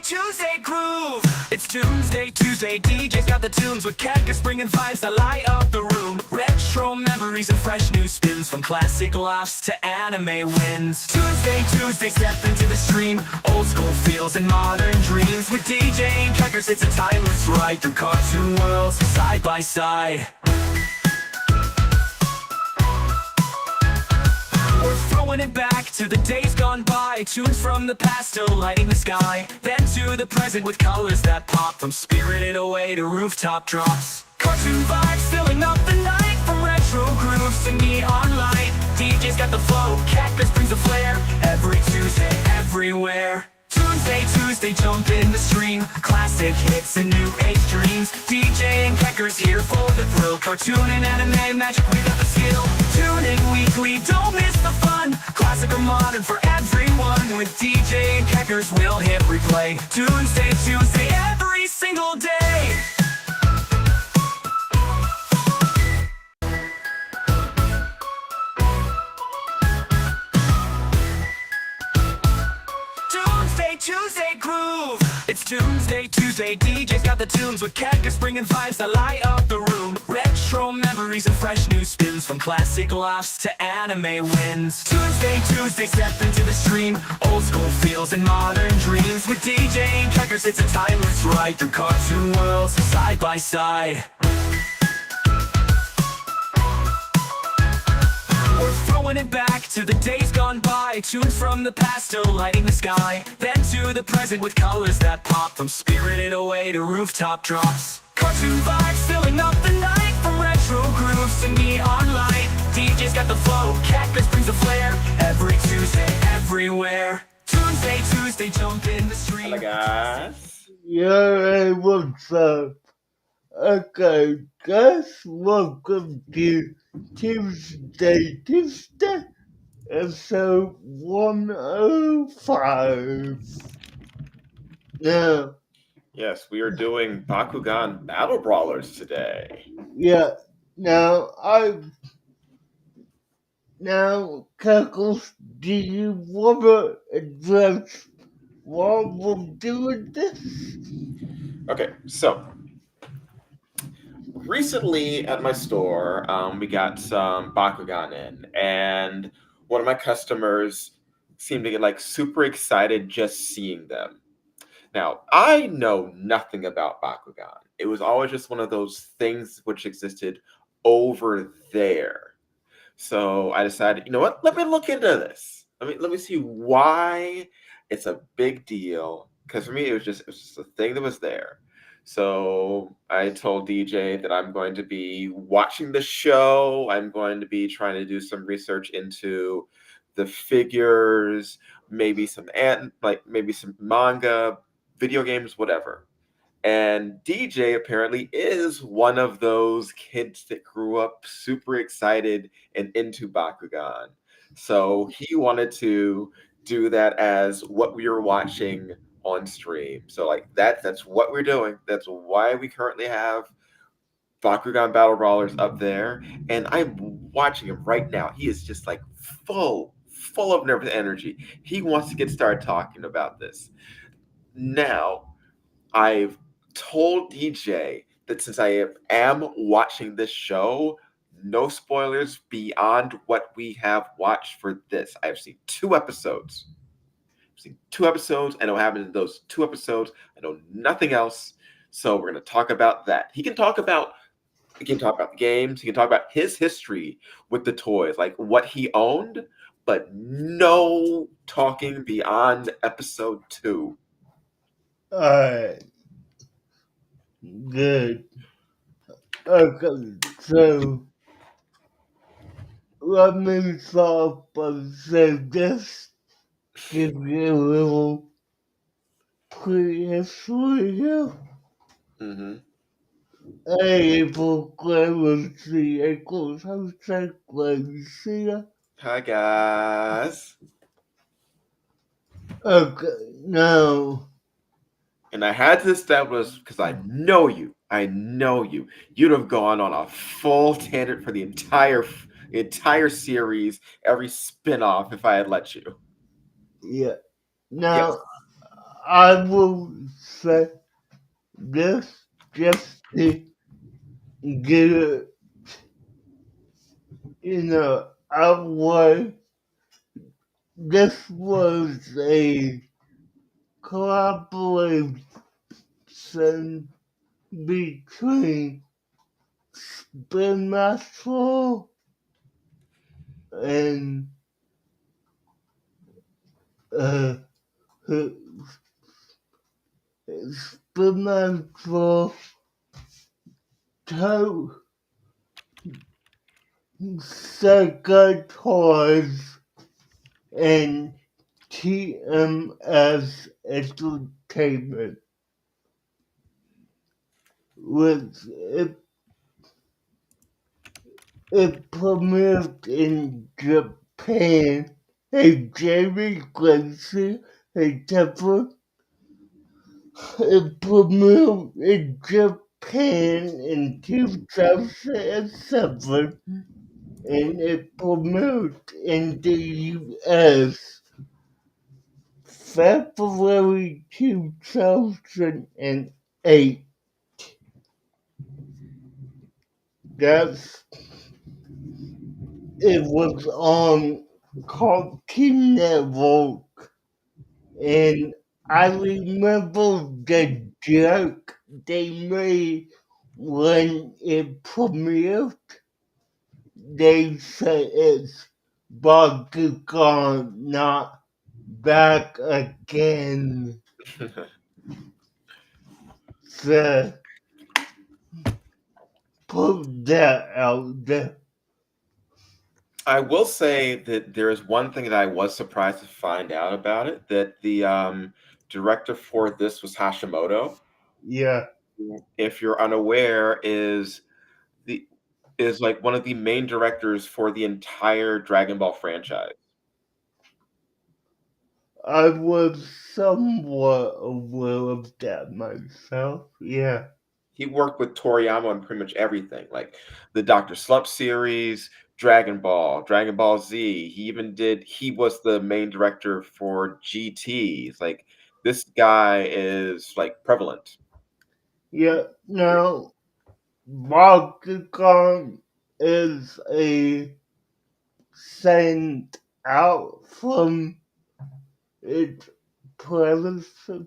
Tuesday groove. It's Toonsday Tuesday. DJ's got the tunes with cactus bringing vibes that light up the room. Retro memories and fresh new spins from classic laughs to anime wins. Toonsday Tuesday, step into the stream. Old school feels and modern dreams. With DJ and crackers, it's a timeless ride through cartoon worlds side by side. We're throwing it back to the days gone by. Tunes from the past still lighting the sky. Then to the present with colors that pop. From Spirited Away to rooftop drops. Cartoon vibes filling up the night. From retro grooves to neon light. DJ's got the flow, cactus brings the flair. Every Tuesday, everywhere. Toonsday Tuesday, jump in the stream. Classic hits and new age dreams. DJ and crackers here for the thrill. Cartoon and anime magic, we got the skill. Tune in weekly, don't miss the fun. Classic or modern for everyone. With DJ and crackers, we'll hit replay. Toonsday Tuesday, every single day. Tuesday groove. It's Toonsday Tuesday. DJ's got the tunes with cactus bringing vibes that light up the room. Retro memories and fresh new spins from classic laughs to anime wins. Toonsday Tuesday, step into the stream. Old school feels and modern dreams. With DJ and crackers, it's a timeless ride through cartoon worlds side by side. We're throwing it back to the days gone by. Tunes from the past still lighting the sky. Then to the present with colors that pop. From Spirited Away to rooftop drops. Cartoon vibes filling up the night. From retro grooves to neon light. DJ's got the flow, cactus brings the flair. Every Tuesday, everywhere. Toonsday Tuesday, jump in the stream. Hello guys. Yeah, what's up? Okay, guys, welcome to Tuesday Tuesday, episode 105. Now, Yes, we are doing Bakugan Battle Brawlers today. yeah, now, Cackles, do you want to address why we're doing this? Okay, so recently at my store, we got some Bakugan in, and one of my customers seemed to get like super excited just seeing them. Now, I know nothing about Bakugan. It was always just one of those things which existed over there. So I decided, you know what? Let me look into this. Let me see why it's a big deal. Because for me, it was just a thing that was there. So I told DJ that I'm going to be watching the show. I'm going to be trying to do some research into the figures, maybe some manga, video games, whatever. And DJ apparently is one of those kids that grew up super excited and into Bakugan. So he wanted to do that as what we were watching on stream. So like that's what we're doing. That's why we currently have Bakugan Battle Brawlers up there. And I'm watching him right now. He is just like full of nervous energy. He wants to get started talking about this. Now, I've told DJ that since I am watching this show, no spoilers beyond what we have watched for this. I've seen 2 episodes. I know what happened in those 2 episodes. I know nothing else. So we're going to talk about that. He can talk about the games. He can talk about his history with the toys, like what he owned, but no talking beyond episode 2. Alright. Good. Okay, so let me start by saying this. Give you a little pre-history here. Hey, let's see. Equals hashtag Legacy. Hi, guys. Okay, now. And I had to establish, because I know you. You'd have gone on a full tangent for the entire series, every spin-off, if I had let you. Yeah. Now, I will say this just to get it, out way. This was a collaboration between Spin Master and uh, Spin Master to Sega Toys and TMS Entertainment, which it premiered in Japan. Hey, Jamie Gracie, hey, Deborah. It premiered in Japan in 2007 and it premiered in the US February 2008. That's it was on Cartoon Network, and I remember the joke they made when it premiered. They said it's Bakugan, not back again. So put that out there. I will say that there is one thing that I was surprised to find out about it, that the director for this was Hashimoto. Yeah, If you're unaware, the is like one of the main directors for the entire Dragon Ball franchise. I was somewhat aware of that myself. Yeah, He worked with Toriyama on pretty much everything, like the Dr. Slump series, Dragon Ball Z. He was the main director for GT. It's like this guy is like prevalent. yeah. Now, Bakugan is a sent out from its predecessor.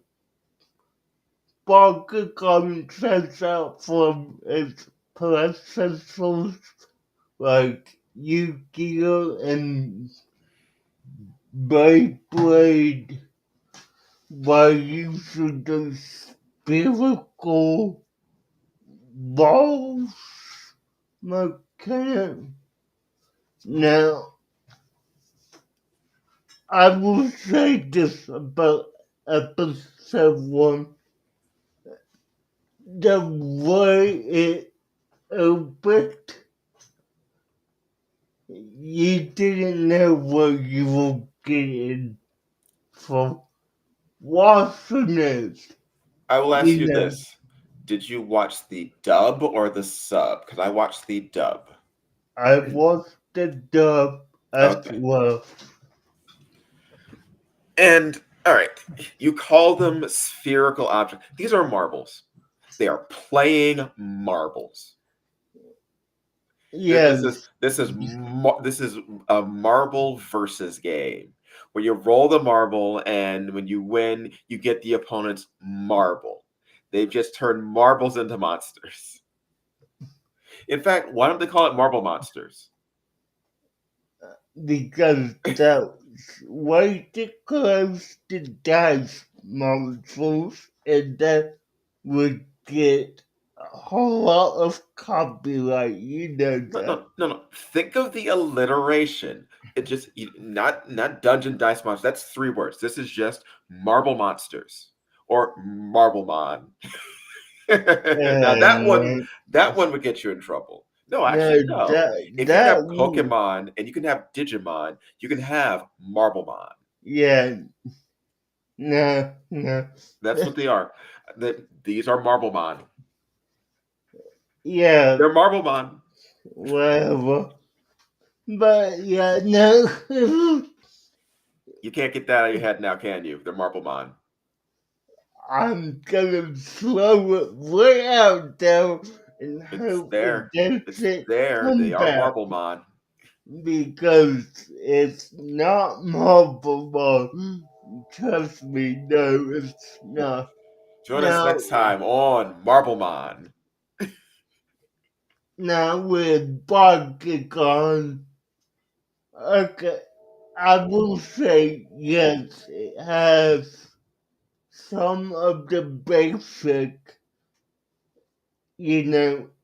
Bakugan sent out from its predecessors like Yu-Gi-Oh! And Beyblade by using the spherical balls mechanic. Now, I will say this about episode 1. The way it opened, you didn't know what you were getting from watching it. I will ask You you know, this. Did you watch the dub or the sub? Because I watched the dub. I watched the dub as Okay. well. And all right, you call them spherical objects. These are marbles. They are playing marbles. This is Yes, this is a marble versus game where you roll the marble, and when you win, you get the opponent's marble. They've just turned marbles into monsters. In fact, why don't they call it marble monsters? because that's way too close to dice monsters, and that would get a whole lot of copyright. You know No, that. no, no, no. Think of the alliteration. It just not dungeon dice monsters. That's three words. This is just marble monsters or Marblemon. Now And that one would get you in trouble. No, no, actually, no. If you can have that Pokemon and you can have Digimon, you can have Marblemon. yeah, no, That's what they are. These are Marblemon. yeah, They're Marblemon. whatever. But yeah, no, You can't get that out of your head now, can you? They're Marblemon. I'm gonna throw it right out there and It's hope there. it It's doesn't there. come They are back. Marblemon. Because it's not Marblemon. Trust me, no, it's not. Join us Now, next time on Marblemon. now with Bakugan, okay, I will say yes, it has some of the basic,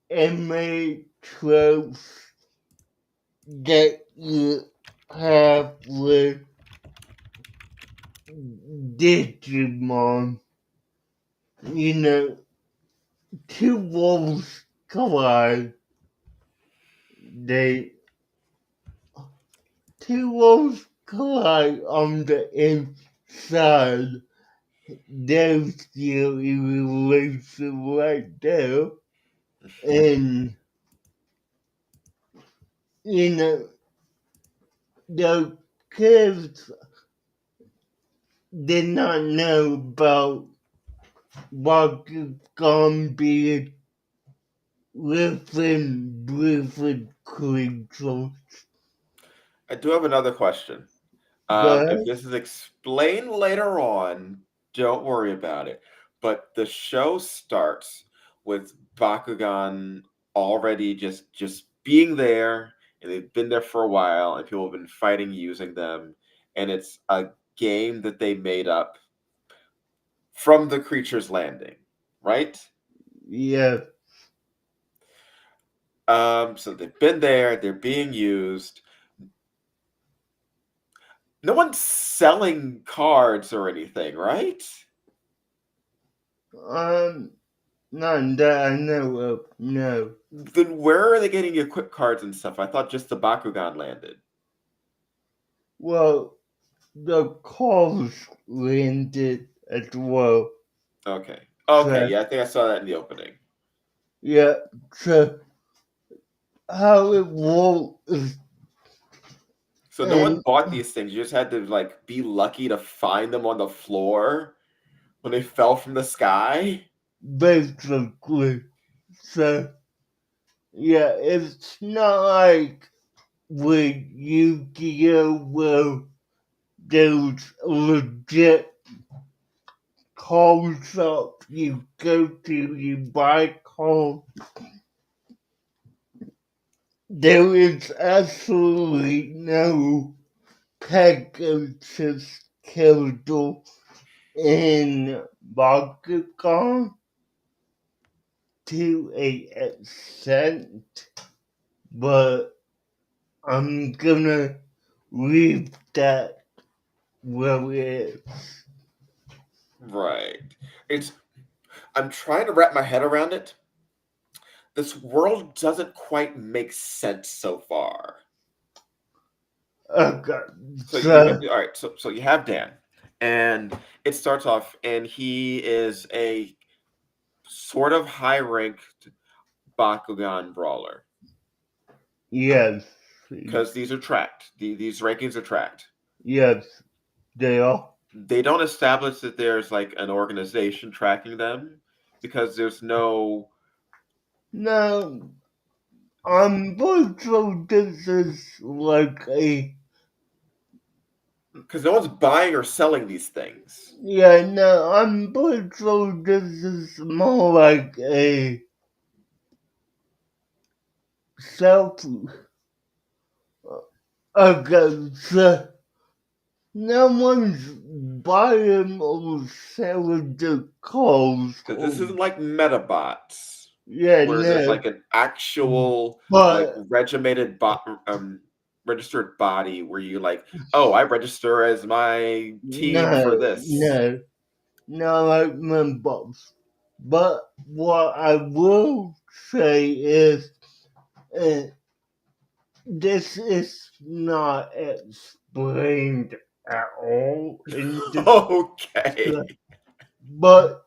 anime tropes that you have with Digimon. Two wolves collide. They Two wolves collide on the inside. There's the relation right there. And you know the kids did not know about what is gonna be living, breathing creatures. I do have another question. If But this is explained later on, don't worry about it. But the show starts with Bakugan already just being there, and they've been there for a while, and people have been fighting using them, and it's a game that they made up from the creature's landing, right? yeah, So they've been there, they're being used. No one's selling cards or anything, right? none that I know of. No. Then where are they getting equip cards and stuff? I thought just the Bakugan landed. Well, the calls landed as well. Okay. Okay, So, yeah, I think I saw that in the opening. yeah, so how it works, So no one and bought these things. You just had to like be lucky to find them on the floor when they fell from the sky. basically, so yeah, it's not like with Yu-Gi-Oh! Where there's a legit card shop you go to, you buy cards. There is absolutely no Pegasus character in Bakugan to a extent, but I'm gonna leave that where it is. Right. It's I'm trying to wrap my head around it. This world doesn't quite make sense so far. Okay, So so all right, so you have Dan, and it starts off, and he is a sort of high ranked Bakugan brawler yes, because these are tracked. These rankings are tracked. yes, they are. They don't establish that there's like an organization tracking them because there's no Now, I'm pretty sure this is like a because no one's buying or selling these things. yeah, no, I'm pretty sure this is more like a self. Okay, so no one's buying or selling the cars. Because this isn't like Metabots Yeah, where there's no, like an actual like but registered body where you like, oh, I register as my team for no, this. no, no, I remember. But what I will say is, uh, this is not explained at all in the Okay. show, but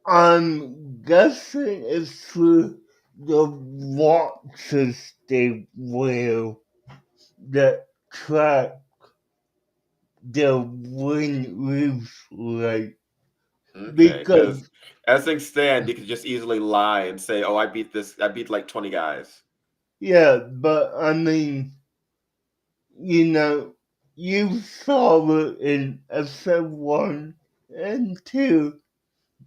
I'm guessing it's through the watches they wear that track their win lose rate. Okay, because because as things stand, you could just easily lie and say, "Oh, I beat like 20 guys." yeah, but I mean, you know, you saw it in episode 1 and 2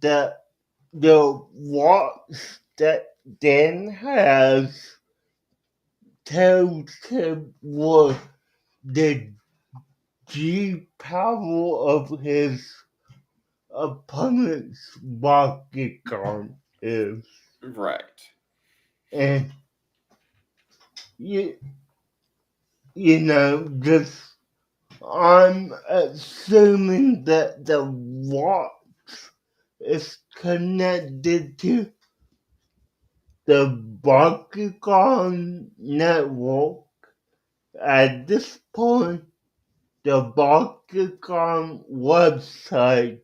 that the watch that Dan has tells him what the G power of his opponent's Bakugan is. Right. And you, you know, just I'm assuming that the watch is connected to the Bakugan network. At this point, the Bakugan website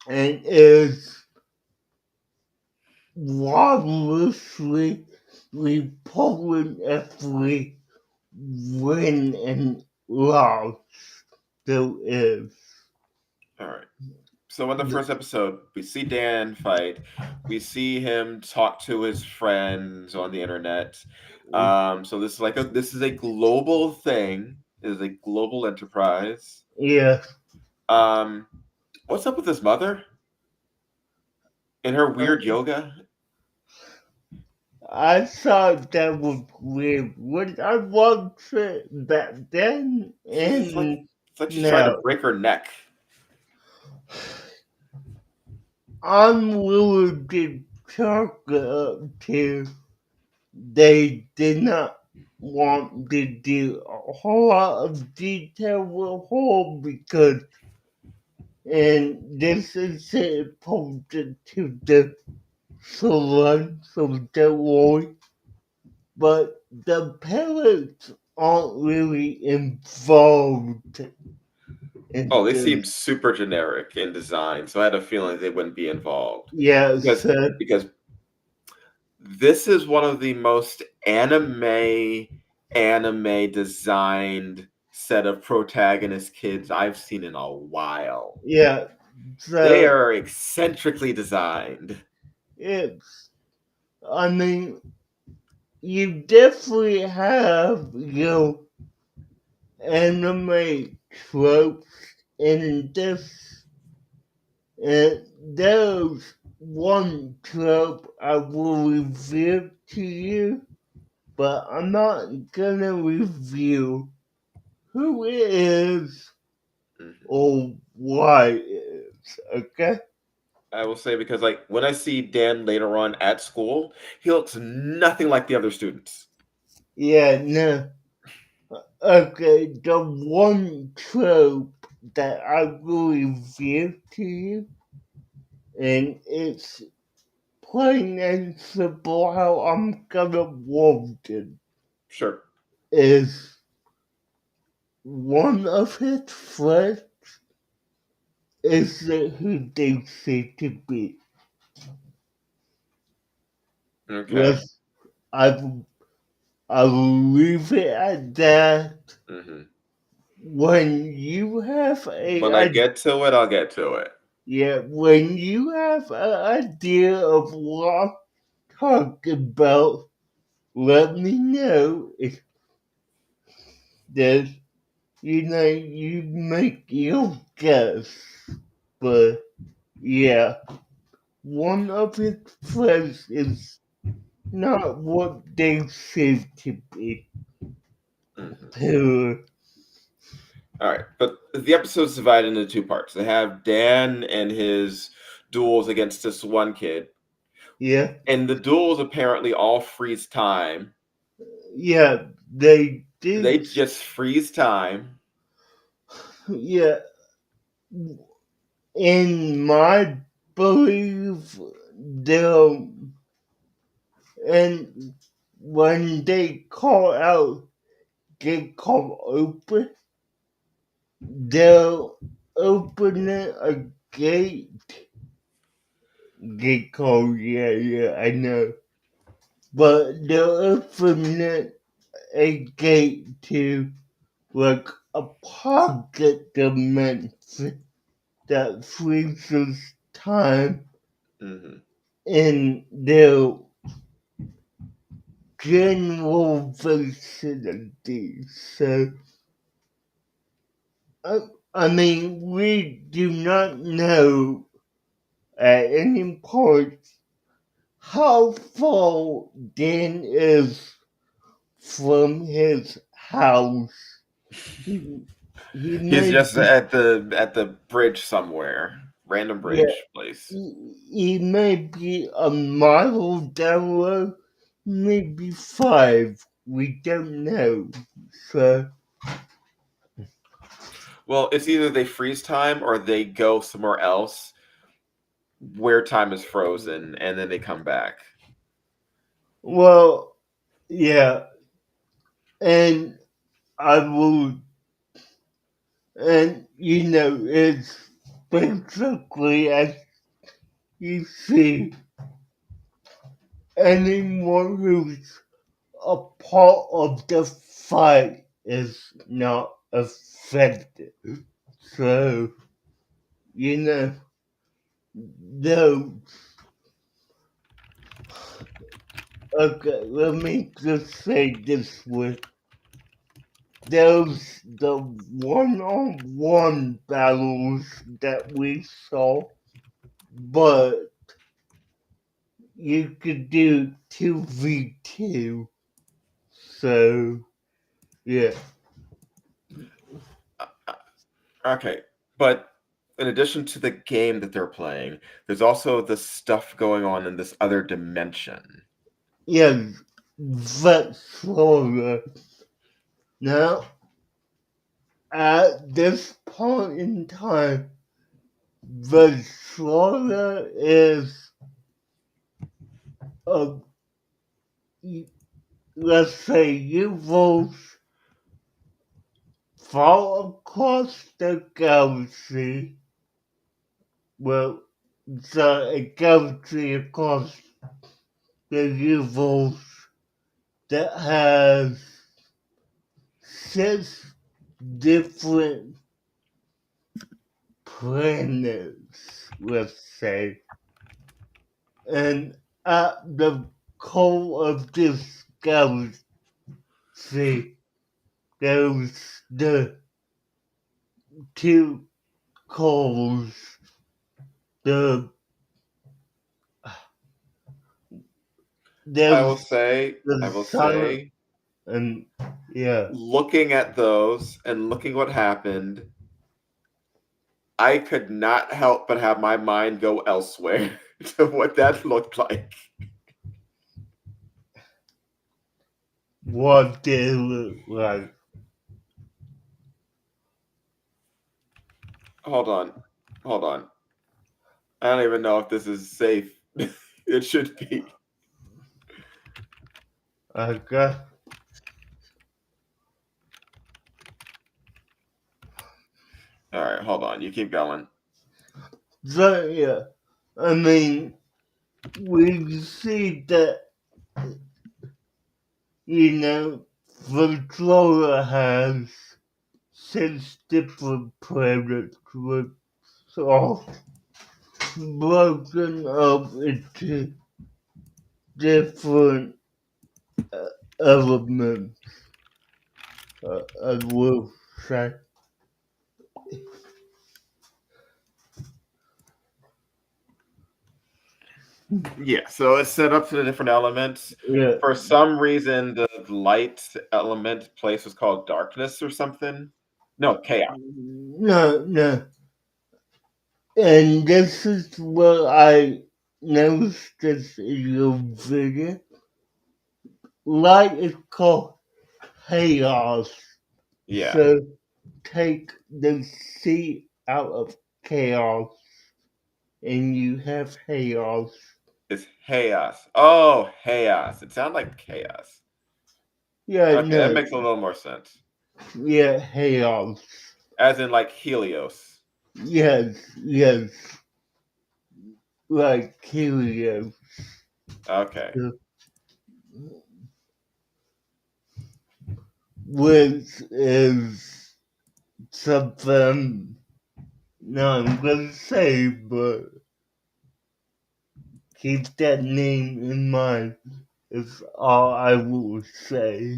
and is marvelously reporting if we win and lost there is. All right. So in the first episode, we see Dan fight. We see him talk to his friends on the internet. So this is a global thing. It is a global enterprise. Yeah, Um, what's up with his mother and her weird yoga? I thought that was weird when I watched it back then It's like and it's like she's trying to now. break her neck. I'm willing to chalk it up to they did not want to do a whole lot of detail with her because, and this is important to the salon of the Lord, but the parents aren't really involved in Oh, they seem this. super generic in design, so I had a feeling they wouldn't be involved Yeah, because so, because this is one of the most anime designed set of protagonist kids I've seen in a while. yeah, They so are eccentrically designed. it's, I mean, you definitely have your anime tropes in this, and there's one trope I will reveal to you, but I'm not gonna reveal who it is Mhm. or why it is, okay? I will say because like when I see Dan later on at school, he looks nothing like the other students. Yeah, no. Okay, the one trope that I will reveal to you, and it's plain and simple how I'm gonna want it, Sure. is one of his friends isn't who they say to be. Okay. Yes, I will leave it at that. hmm When you have When I get to it, I'll get to it. yeah, when you have an idea of what I'm talking about, let me know. If there's, you make your guess. But yeah, one of his friends is not what they seem to be. Mhm. Uh, All right, but the episode's divided into two parts. They have Dan and his duels against this one kid, yeah, and the duels apparently all freeze time. yeah, they They did. just freeze time. Yeah, in my belief, they'll, and when they call out, get called open, they'll open a gate. Get called, yeah, yeah, I know. But they'll open a gate to like a pocket dimension. that freezes time Hmm. in their general vicinity. So, I mean, we do not know at any point how far Dan is from his house. He, he He's may just be, at the bridge somewhere, random yeah, bridge place. he may be a mile down the road, maybe 5. We don't know. So, Well, it's either they freeze time or they go somewhere else where time is frozen, and then they come back. well, yeah, and I will, and it's basically as you see, anyone who's a part of the fight is not affected. So, you know, though, okay, let me just say this way. There's the one-on-one battles that we saw, but you could do 2v2. So, yeah. Okay, but in addition to the game that they're playing, there's also the stuff going on in this other dimension. Yeah, that's right. Now, at this point in time, Venezuela is a, let's say, UFOs far across the galaxy. Well, a galaxy across the UFOs that has 6 different planets, let's say. And at the core of this galaxy, there's the 2 cores. The I will there's say, I the will sun say, and yeah. looking at those and looking what happened, I could not help but have my mind go elsewhere to what that looked like. What they look like. Hold on. Hold on. I don't even know if this is safe. It should be. Okay. All right, hold on. You keep going. So yeah. I mean we see that Florida has 6 different planets with all broken up into different elements, I will say. Yeah, so it's set up to the different elements. Yeah. For some reason, the light element place was called darkness or something. No, chaos. No, no. And this is what I noticed this in your video. Light is called chaos. Yeah, So take the C out of chaos and you have chaos. it's chaos. Oh, chaos. It sounded like chaos. Yeah, Okay, that no. makes a little more sense. Yeah, chaos. As in, like Helios. Yes, yes. Like Helios. Okay. Which is something, No, I'm gonna say, but keep that name in mind. Is all I will say.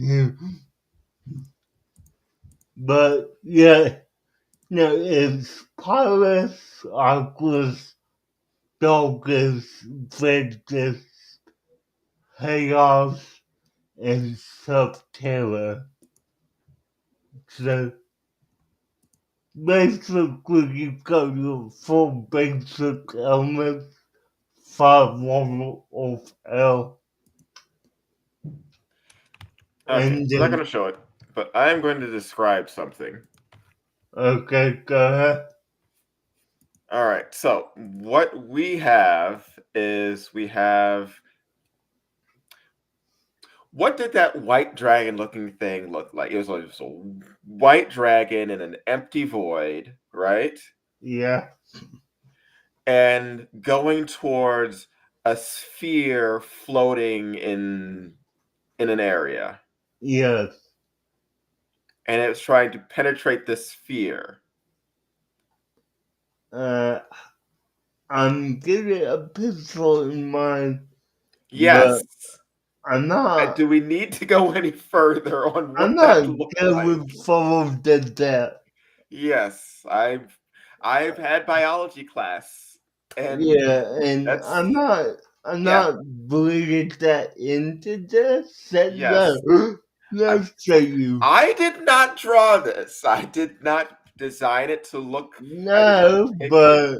But yeah, no, it's Pirates, Aquas, Doggers, Ventus, Chaos, and Subterra. So basically, you got your full basic elements, 5 level of L, Okay, and so I'm not then, going to show it, but I am going to describe something. okay, go ahead. All right, so what we have is we have what did that white dragon looking thing look like? It was a white dragon in an empty void, right? Yeah, And going towards a sphere floating in an area. yes. And it's trying to penetrate the sphere. Uh, I'm getting a picture in mind, but Yes. I'm not. Do we need to go any further on I'm what that not looked like? going forward to that. Yes, I've had biology class, and Yeah, and I'm that's not. I'm yeah, not bringing that into this. That yes. I no, say you. I did not draw this. I did not design it to look. I did not No, pick it. but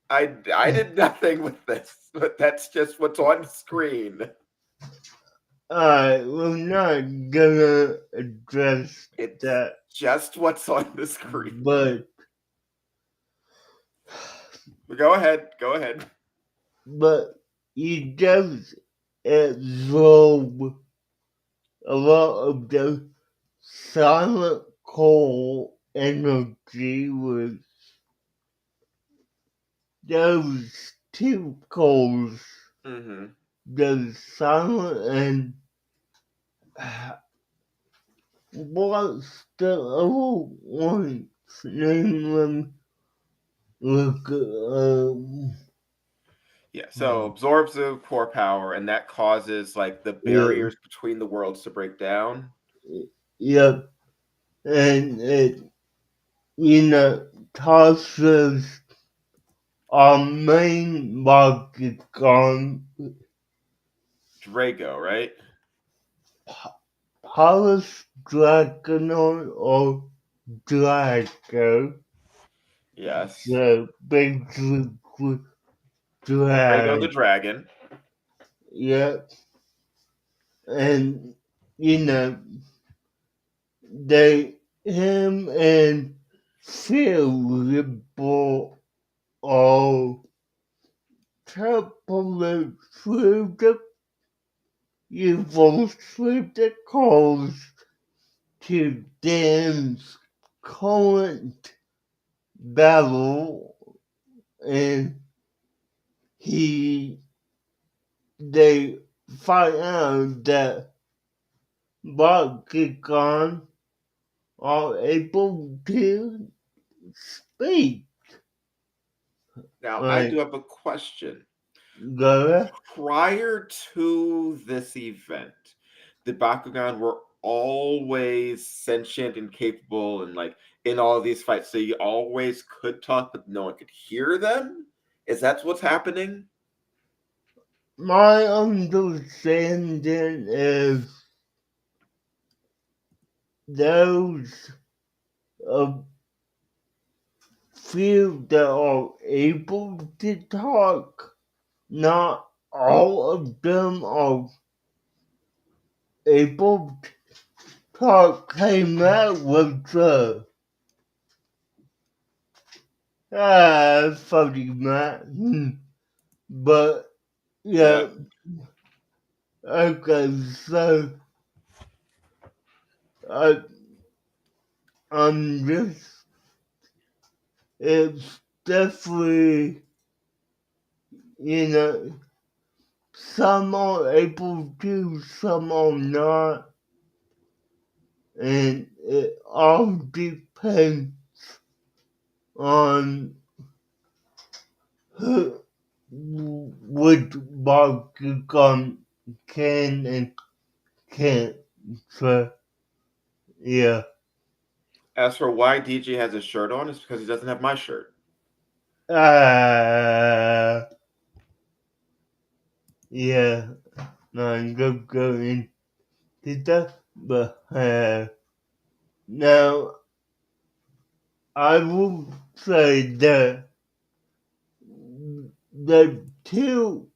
I did nothing with this, but that's just what's on screen. we're not gonna address It's that. just what's on the screen. But Go ahead. Go ahead. but you just absorb a lot of the silent coal energy with those two coals, Hmm. the silent and what's the other one's name? Look, Yeah. So absorbs the core power, and that causes like the yeah, barriers between the worlds to break down. yep, and it, tosses our main Bakugan, Drago, right? Palace Dragonon or Drago, Yes. the basically Drago the drag, dragon. yep, and you know, they, him and Philip all traveling through the evil through the calls to Dan's current battle, and he they find out that Bakugan are able to speak. Now, I do Like, have a question. go Prior to this event, the Bakugan were always sentient and capable and like in all of these fights. So you always could talk, but no one could hear them? Is that what's happening? my understanding is those of few that are able to talk, not all of them are able to talk, came out with the funny man. But Yeah. yeah, okay, so I, I'm just, it's definitely, you know, some are able to, some are not, and it all depends on who, which Bakugan can and can't. So, yeah. As for why DJ has a shirt on, it's because he doesn't have my shirt. Yeah. No, I'm go into that. But, now, I will say that the two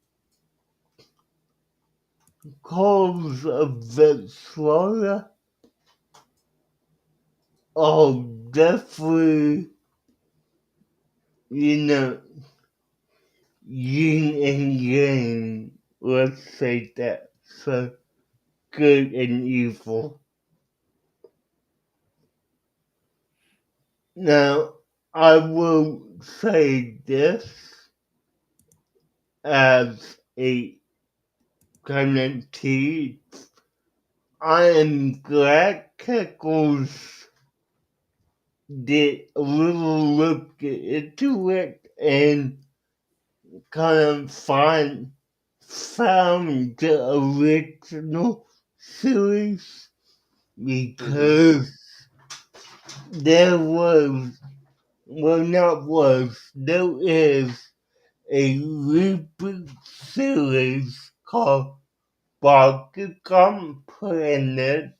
calls of the Florida are definitely, you know, yin and yang. Let's say that. So, good and evil. Now, I will say this as a community. I am glad Keckles did a little look into it and kind of found the original series Mm-hmm. because there was, well, not was, there is a reboot series called Bakugan Planet.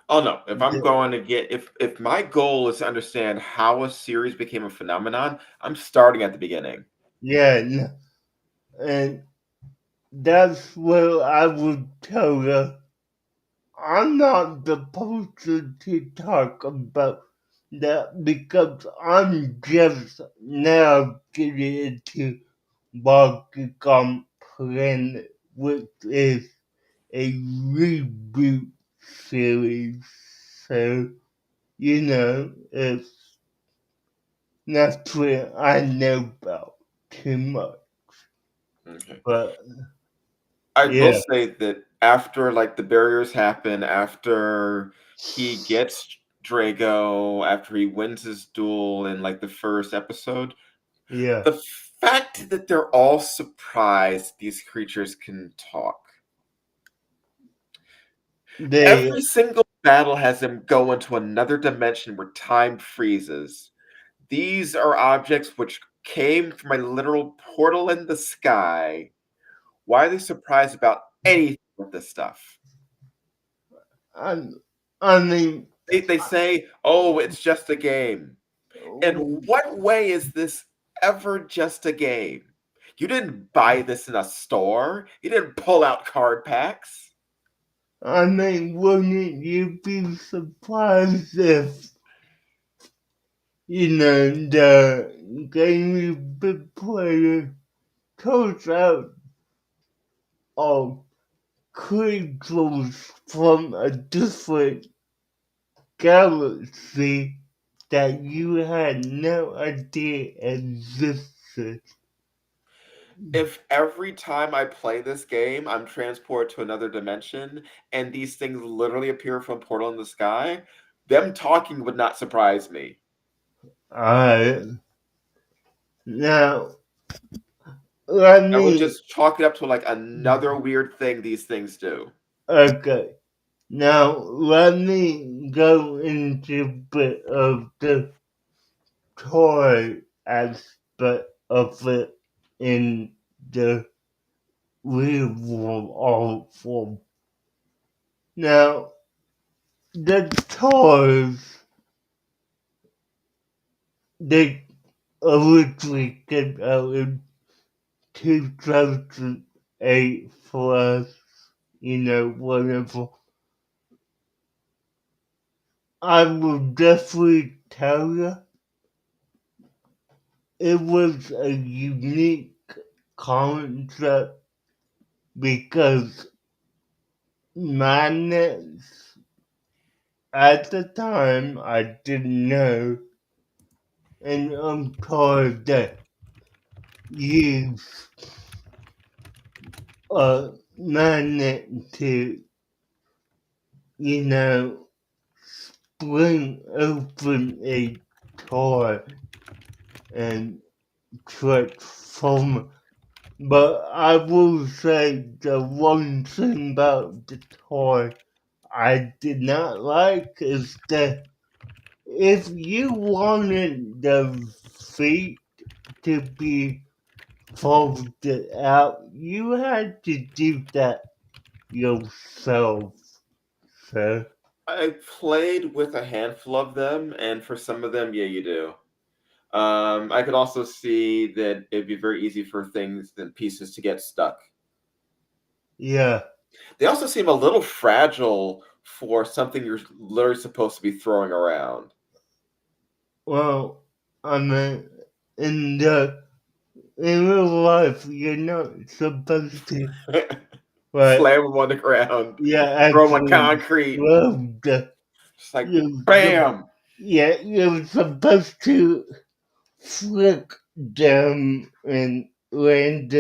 Oh no! If I'm going to get, if my goal is to understand how a series became a phenomenon, I'm starting at the beginning. Yeah, and that's where I would tell you I'm not the person to talk about that because I'm just now getting into Bakugan Planet, which is a reboot series. So, it's not what I know about too much. Okay. But, I will yeah, say that after like the barriers happen, after he gets Drago, after he wins his duel in like the first episode, yeah. the fact that they're all surprised these creatures can talk. They, Every single battle has him go into another dimension where time freezes. These are objects which came from a literal portal in the sky. Why are they surprised about anything with this stuff? I, I mean, They say, oh, it's just a game. In what way is this ever just a game? You didn't buy this in a store. You didn't pull out card packs. wouldn't you be surprised if, the game you've been playing turns out all creatures from a different galaxy that you had no idea existed? If every time I play this game, I'm transported to another dimension and these things literally appear from a portal in the sky, them talking would not surprise me. Alright, now, let I would me, just chalk it up to like another weird thing these things do. okay. Now, let me go into a bit of the toy aspect of it in the real world art form. Now, the toys, they originally came out in 2008 for us, whatever. I will definitely tell you it was a unique concept because madness at the time I didn't know, and I'm told that use a magnet to, you know, spring open a toy and transform. But I will say the one thing about the toy I did not like is that if you wanted the feet to be folded out, you had to do that yourself, sir. I played with a handful of them, and for some of them, yeah, you do. I could also see that it'd be very easy for things and pieces to get stuck. Yeah. They also seem a little fragile for something you're literally supposed to be throwing around. Well, I mean, in the in real life, you're not supposed to, but Slam them on the ground, yeah, throw them on actually, concrete, love the just like you. bam, Yeah, you're supposed to flick them and land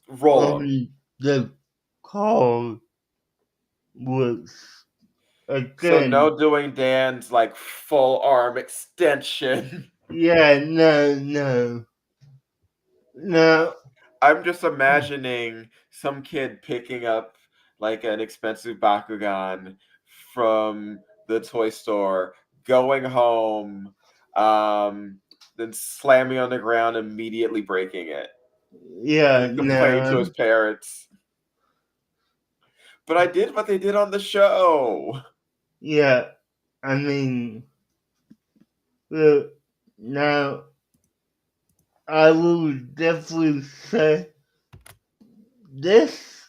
roll them. on the car, which So again, no doing Dan's like full arm extension. yeah, no, no, I'm just imagining some kid picking up like an expensive Bakugan from the toy store, going home, um, then slamming on the ground, immediately breaking it, and yeah, then complaining to his no, parents. But I did what they did on the show. yeah. I mean, look, now I will definitely say this.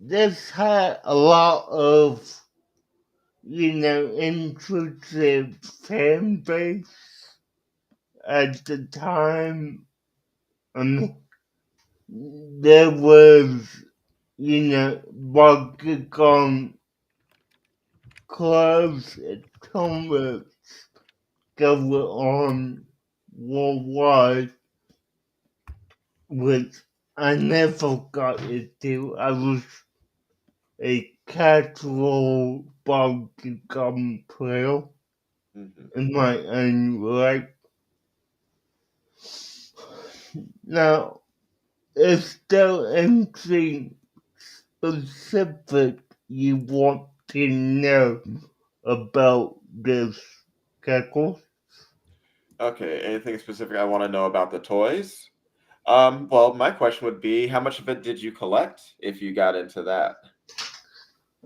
This had a lot of intrusive fan base at the time. I mean, there was, Bakugan clubs and tournaments going on worldwide, which I never got into. I was a casual Bakugan player Mhm. in my own right. Now, is there anything specific you want to know about this cackle? Okay, anything specific I want to know about the toys? Well, my question would be, how much of it did you collect if you got into that?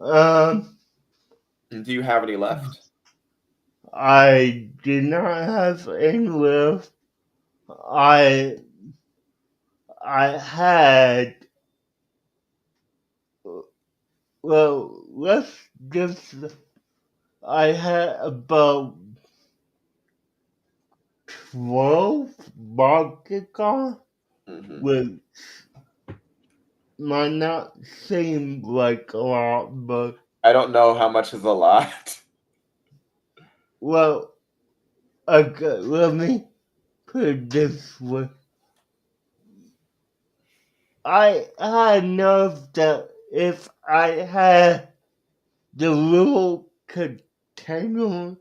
Um, And do you have any left? I did not have any left. I I had let's just I had about 12 Bakugan, Hmm. which might not seem like a lot, but I don't know how much is a lot. well, okay, let me put it this way. I know that if I had the little container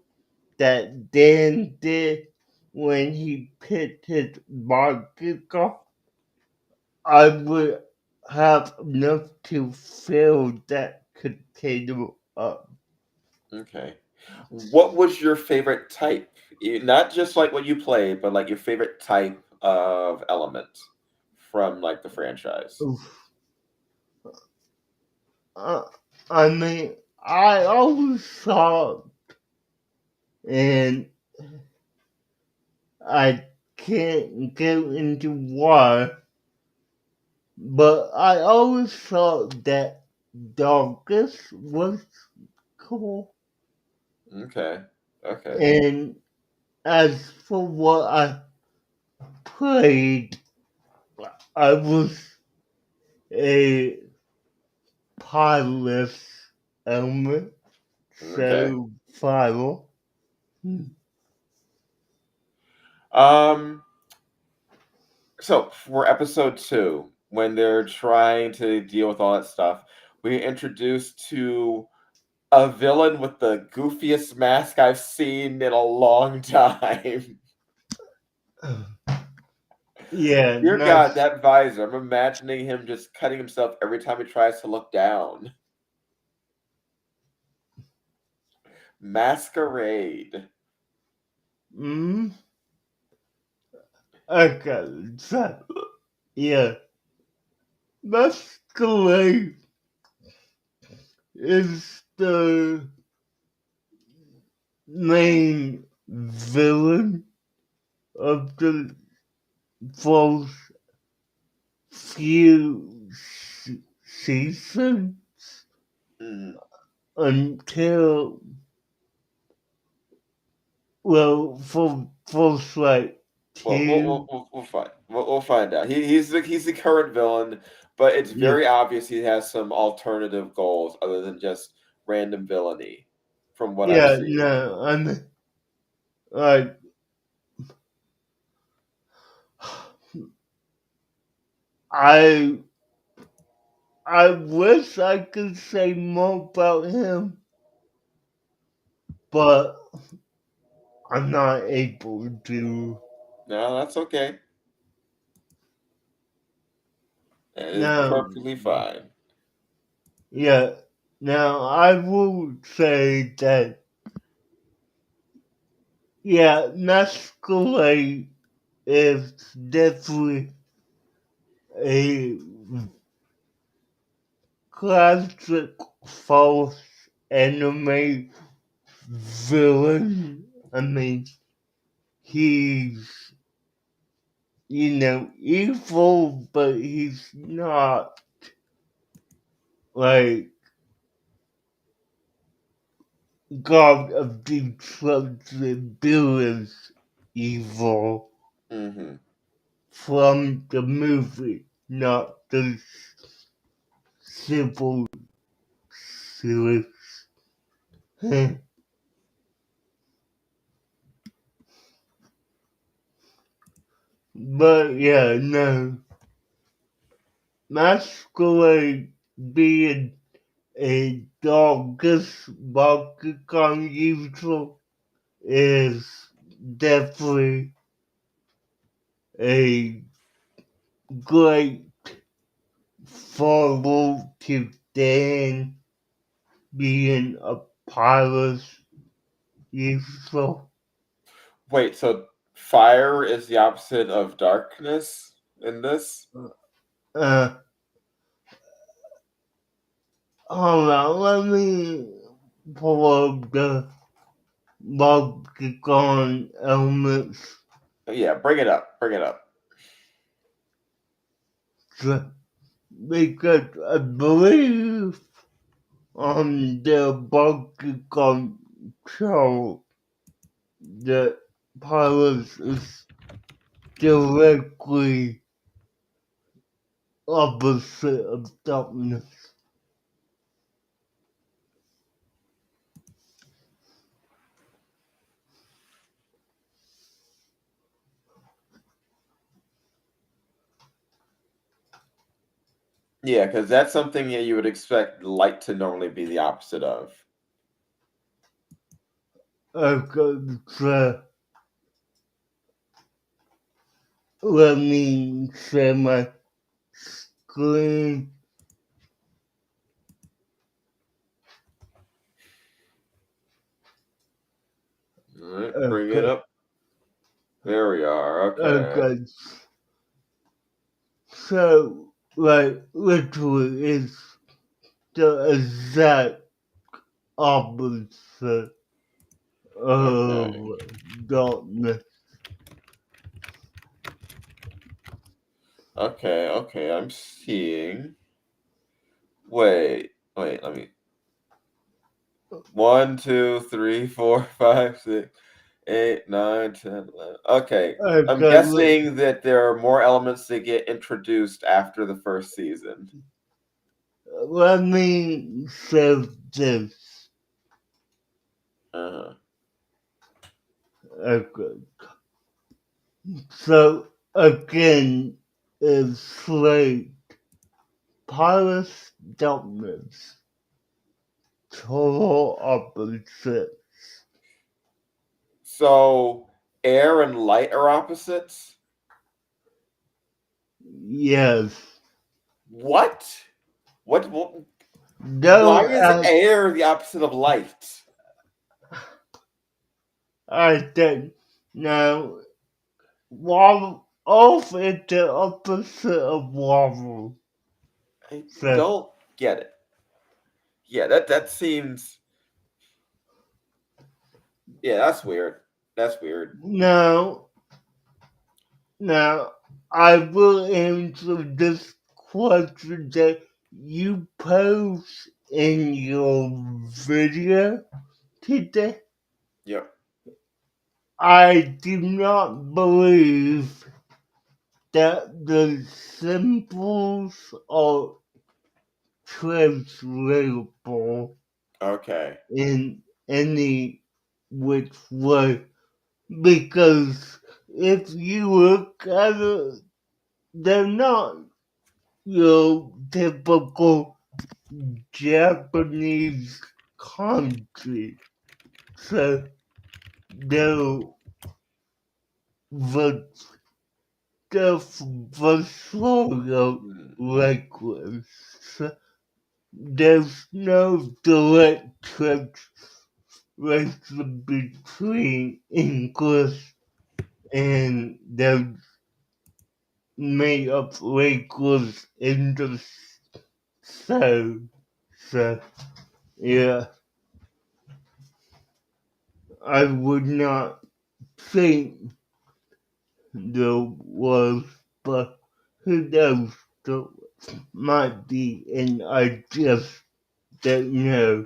that Dan did when he picked his Bakugan, I would have enough to fill that container up. Okay. What was your favorite type? Not just like what you played, but like your favorite type of element from like the franchise. Oof. Uh, I mean, I always thought, and I can't go into why, but I always thought that Darkest was cool. Okay. Okay. And as for what I played, I was a pilot element, Okay. so final. Um, so for episode 2, when they're trying to deal with all that stuff, we introduced to a villain with the goofiest mask I've seen in a long time. Yeah, Dear God, that's that visor. I'm imagining him just cutting himself every time he tries to look down. Masquerade. mm, okay. So yeah, Masquerade is the main villain of the first few seasons Mm. until, well, for first like Well, we'll, two. we'll, we'll, we'll find we'll find out. He's the current villain, but it's Yeah, very obvious he has some alternative goals other than just random villainy, from what I've yeah, seen. no, I mean, like, I I wish I could say more about him, but I'm not able to. No, that's okay. That is Now, perfectly fine. yeah, now I will say that, yeah, Masquerade is definitely a classic false anime villain. I mean, he's, evil, but he's not like God of Destruction villains evil Mm-hmm. from the movie, not the civil series. But yeah, no. Masquerade being a darkest Bakugan user is definitely a great follow to Dan being a pilot user. Wait, so fire is the opposite of darkness in this? Uh, Hold on, let me pull up the Bakugan elements. Yeah, bring it up. Bring it up. Because I believe on the Bakugan show that Pyrus is directly opposite of darkness. Yeah, because that's something that you would expect light to normally be the opposite of. Okay, so let me share my screen. All right, bring it Okay, up. There we are. Okay. okay. So, like, literally, it's the exact opposite of Okay. darkness. Okay. Okay. I'm seeing. Wait. Let me. 1, 2, 3, 4, 5, 6, 8, 9, 10, 11. Okay. I'm Okay, guessing that there are more elements that get introduced after the first season. let me say this. Uh-huh. Okay. So, again, it's like Paris darkness. total opposite. So air and light are opposites? Yes. What? What why Don't is ask. air the opposite of light? I think now waffle off is the opposite of waffle. I So don't get it. Yeah, that seems yeah, that's weird. That's weird. now now I will answer this question that you posed in your video today. Yeah. I do not believe that the symbols are translatable Okay. in any which way. Because if you look at it, they're not your typical Japanese country. So they're the Vassorio Hmm. language. So there's no direct translation between English and the made-up language in the South. So, yeah, I would not think there was, but who knows? There might be, and I just don't know.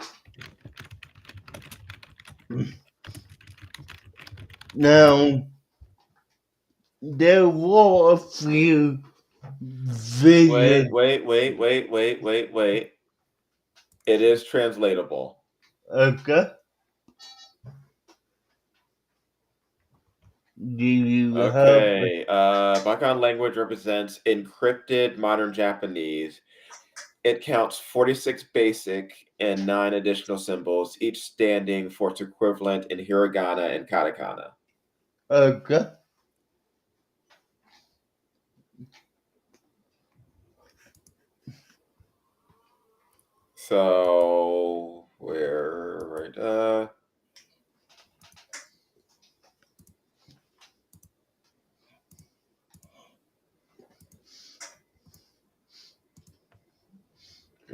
Now, there were a few Wait, videos. wait, wait, wait, wait, wait, wait. It is translatable. Okay, do you have? Okay. Bakugan language represents encrypted modern Japanese. It counts 46 basic and 9 additional symbols, each standing for its equivalent in hiragana and katakana. Okay, So we're right. Let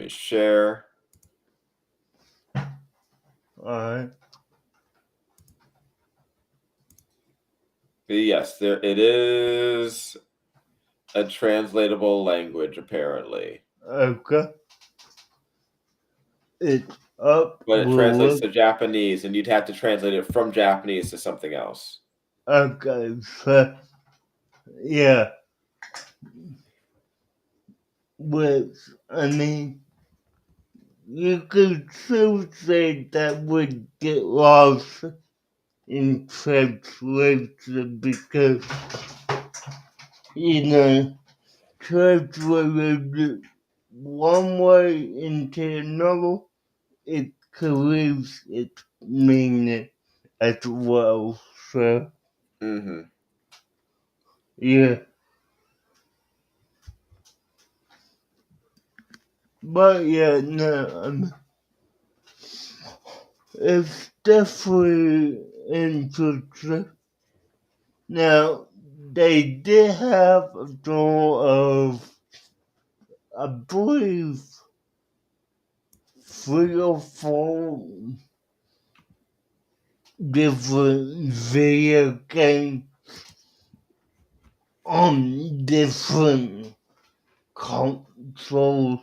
me share. alright, Yes, there it is a translatable language apparently, okay. It's up, but it we'll translates look. to Japanese, and you'd have to translate it from Japanese to something else. Okay, so, yeah, which, I mean, you could still say that would get lost in translation because, you know, translated one way into another, it could lose its meaning as well. So, Hmm. yeah. But yeah, no, it's definitely interesting. Now, they did have a total of, I believe, 3 or 4 different video games on different consoles.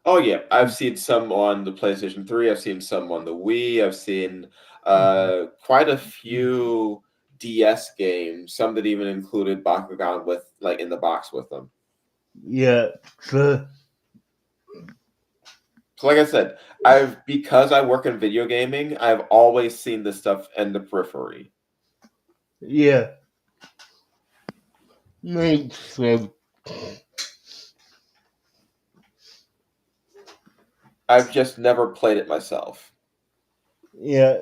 Oh yeah, I've seen some on the PlayStation 3. I've seen some on the Wii. I've seen quite a few DS games. Some that even included Bakugan with like in the box with them. Yeah, so, So like I said, I've because I work in video gaming, I've always seen this stuff in the periphery. yeah, makes sense. I've just never played it myself. Yeah.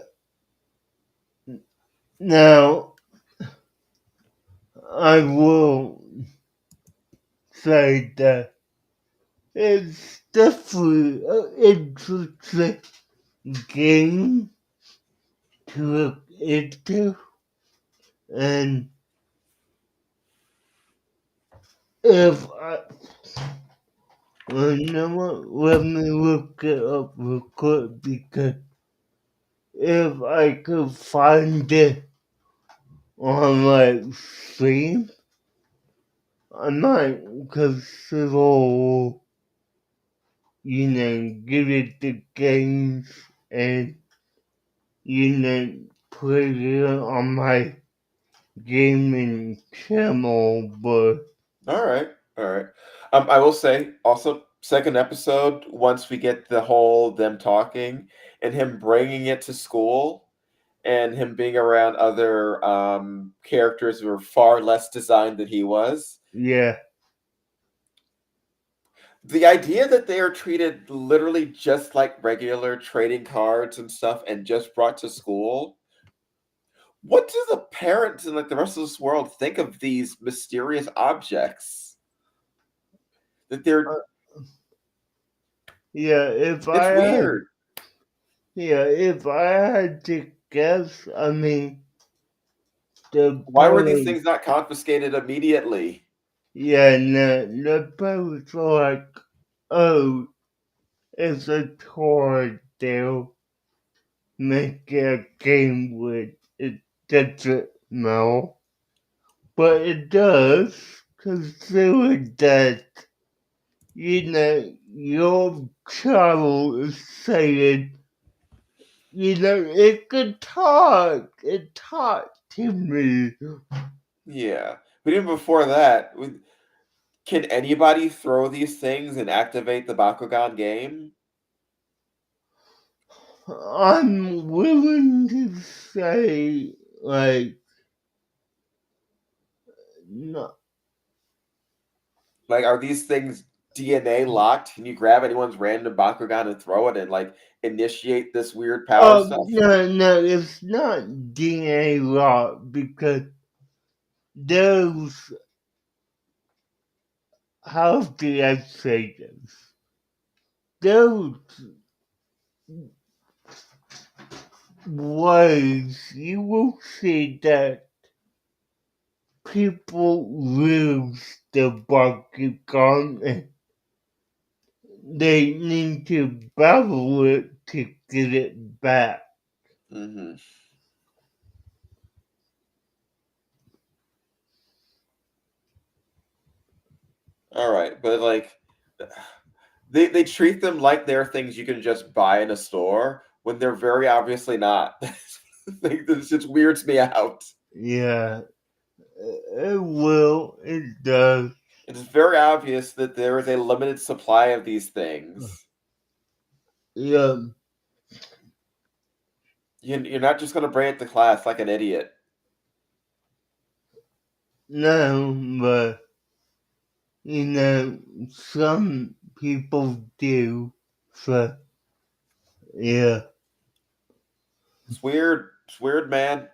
Now, I will say that it's definitely an interesting game to look into, and if I, well, you know what, let me look it up real quick because if I could find it on like Steam, I might consider, give it the games and, put it on my gaming channel, but All right, all right. I will say also second episode once we get the whole them talking and him bringing it to school and him being around other characters who are far less designed than he was. yeah, The idea that they are treated literally just like regular trading cards and stuff and just brought to school. What do the parents and like the rest of this world think of these mysterious objects? That they're uh, yeah, it's weird. if I had to guess, I mean, the Why were these parents, things not confiscated immediately? yeah, no, the parents are like, oh, it's a toy, they'll make a game with it. Doesn't know, but it does, consider that, your child is saying, it could talk, it talked to me. Yeah. But even before that, can anybody throw these things and activate the Bakugan game? I'm willing to say, like, no, Like, are these things DNA locked? Can you grab anyone's random Bakugan and throw it and like initiate this weird power oh, stuff? no, it's not DNA law because those, how do I say this? Those ways you will see that people lose the Bakugan and they need to battle it to get it back. Hmm. All right, but like they treat them like they're things you can just buy in a store when they're very obviously not. Like, this just weirds me out. Yeah, it does. It's very obvious that there is a limited supply of these things. Yeah, You're not just going to bring it to class like an idiot. no, but some people do. So, yeah, It's weird. It's weird, man.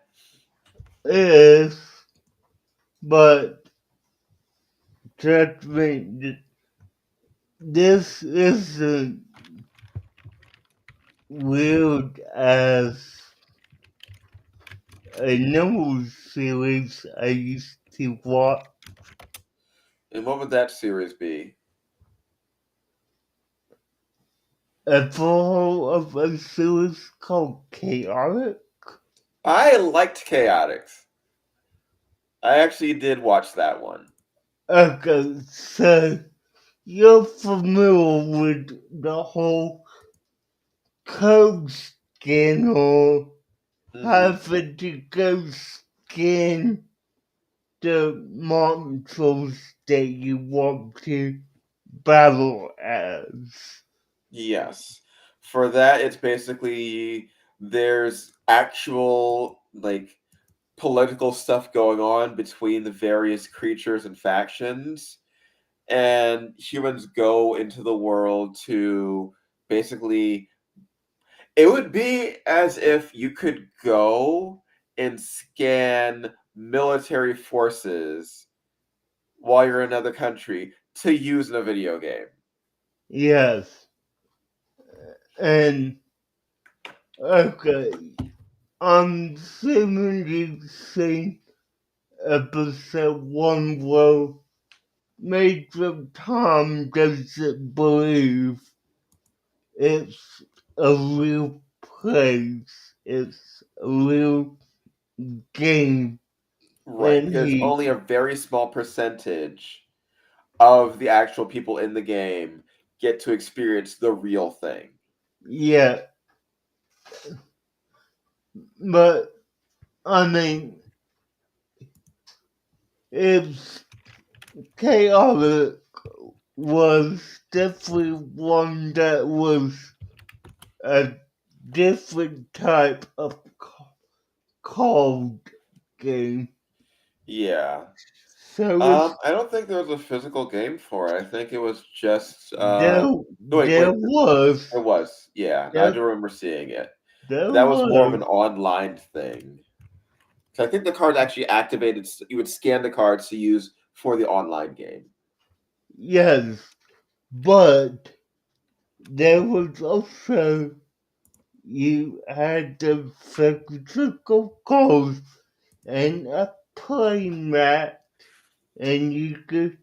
it is. But trust me, this isn't weird as a normal series I used to watch. And what would that series be? A full of a series called Chaotic. I liked Chaotix. I actually did watch that one. Okay, so you're familiar with the whole code skin or Hmm. having to go skin the monsters that you want to battle as. Yes. For that, it's basically there's actual like political stuff going on between the various creatures and factions, and humans go into the world to basically, it would be as if you could go and scan military forces while you're in another country to use in a video game. Yes. And okay, I'm assuming seen episode 1 where Major Tom doesn't believe it's a real place, it's a real game, Right, and because he, only a very small percentage of the actual people in the game get to experience the real thing. yeah, but I mean, it's chaotic was definitely one that was a different type of card game. Yeah. So it's I don't think there was a physical game for it. I think it was just there no, there was it was. Yeah, I there do remember seeing it. there But that was more of was an online thing. So I think the card actually activated. You would scan the cards to use for the online game. yes, but there was also you had the physical cards and a play mat, and you could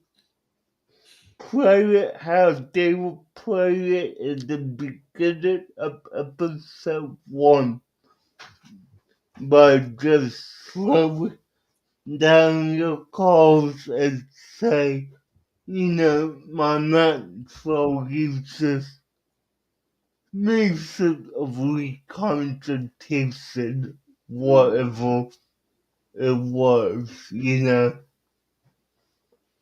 play it how they would play it in the beginning of episode 1 by just slowing down your calls and say, my natural uses massively concentration, Mm. whatever it was.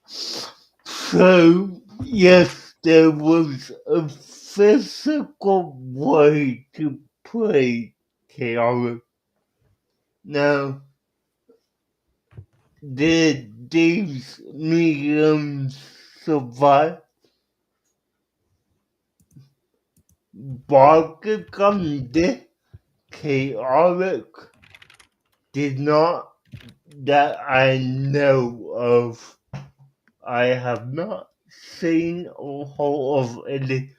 So, yes, there was a physical way to play chaotic. Now, did these mediums survive? Bakugan did. Chaotic did not, that I know of. I have not seen or heard of any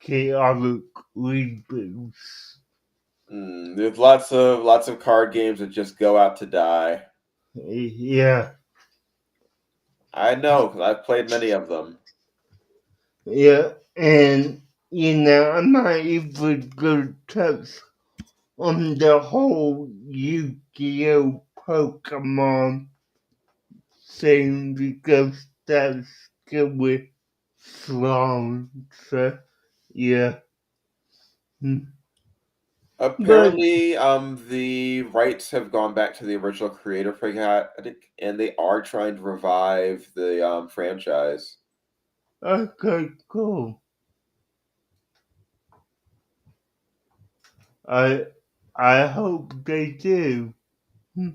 chaotic reboots. There's lots of card games that just go out to die. Yeah, I know because I've played many of them. yeah, and I'm not even gonna touch on the whole Yu-Gi-Oh! Pokemon thing because that's going strong. So, yeah. Hmm. But Apparently, the rights have gone back to the original creator for Chaotic, and they are trying to revive the franchise. okay, cool. I I hope they do. Hmm.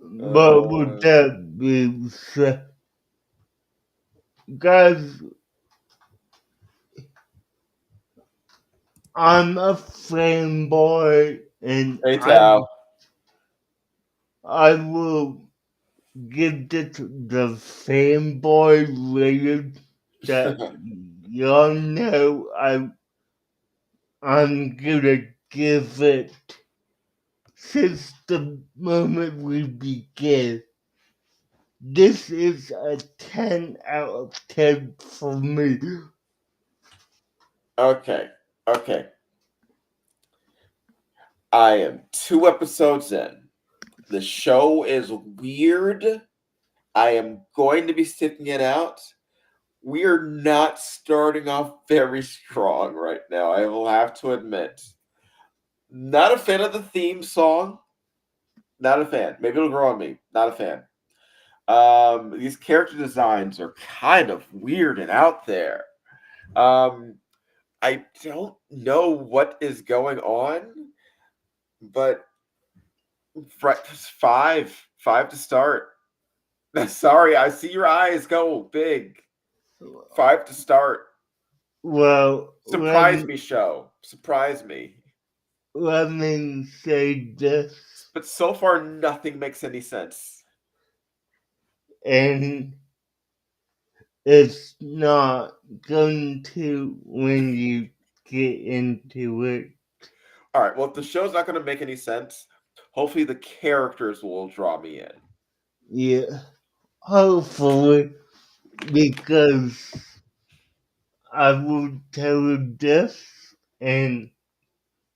But with Uh, that being said, guys, I'm a fanboy, and hey, Tao. I will give this the fanboy rating that y'all know I'm gonna give it since the moment we begin. This is a 10 out of 10 for me. Okay, okay. I am 2 episodes in. The show is weird. I am going to be sticking it out. We are not starting off very strong right now, I will have to admit. Not a fan of the theme song. Not a fan. Maybe it'll grow on me. Not a fan. These character designs are kind of weird and out there. Um, I don't know what is going on, but five to start. Sorry, I see your eyes go big. Five to start. Well, Surprise me, show. Surprise me. let me say this, But so far, nothing makes any sense. and it's not going to when you get into it. All right, well, if the show's not going to make any sense, hopefully the characters will draw me in. Yeah, hopefully, because I will tell you this, and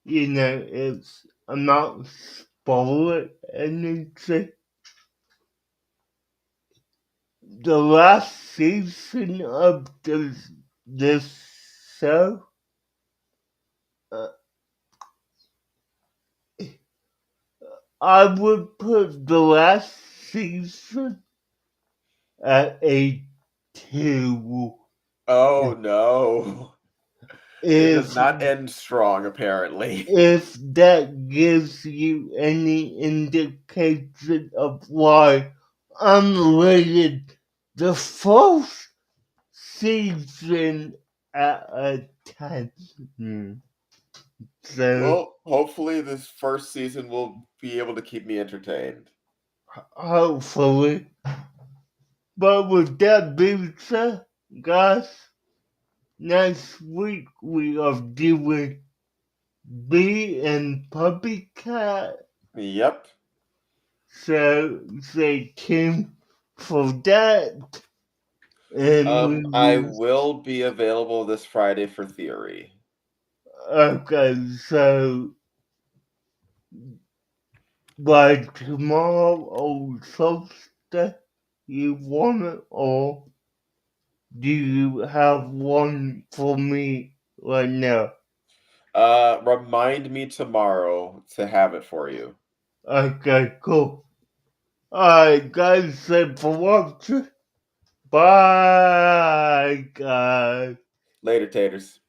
I'm not spoiling anything. The last season of this show, uh, I would put the last season at a 2. Oh no. It does If not end strong, apparently. if that gives you any indication of why I'm rated the first season at a 10. So Well, hopefully this first season will be able to keep me entertained. hopefully. But with that being said, guys, next week we are doing Bee and Puppy Cat. Yep. So stay tuned for that. And I will be available this Friday for theory. okay, so by tomorrow or Thursday, you want it, or do you have one for me right now? Remind me tomorrow to have it for you. Okay, cool. Alright, guys, thanks for watching. Bye, guys. Later, taters.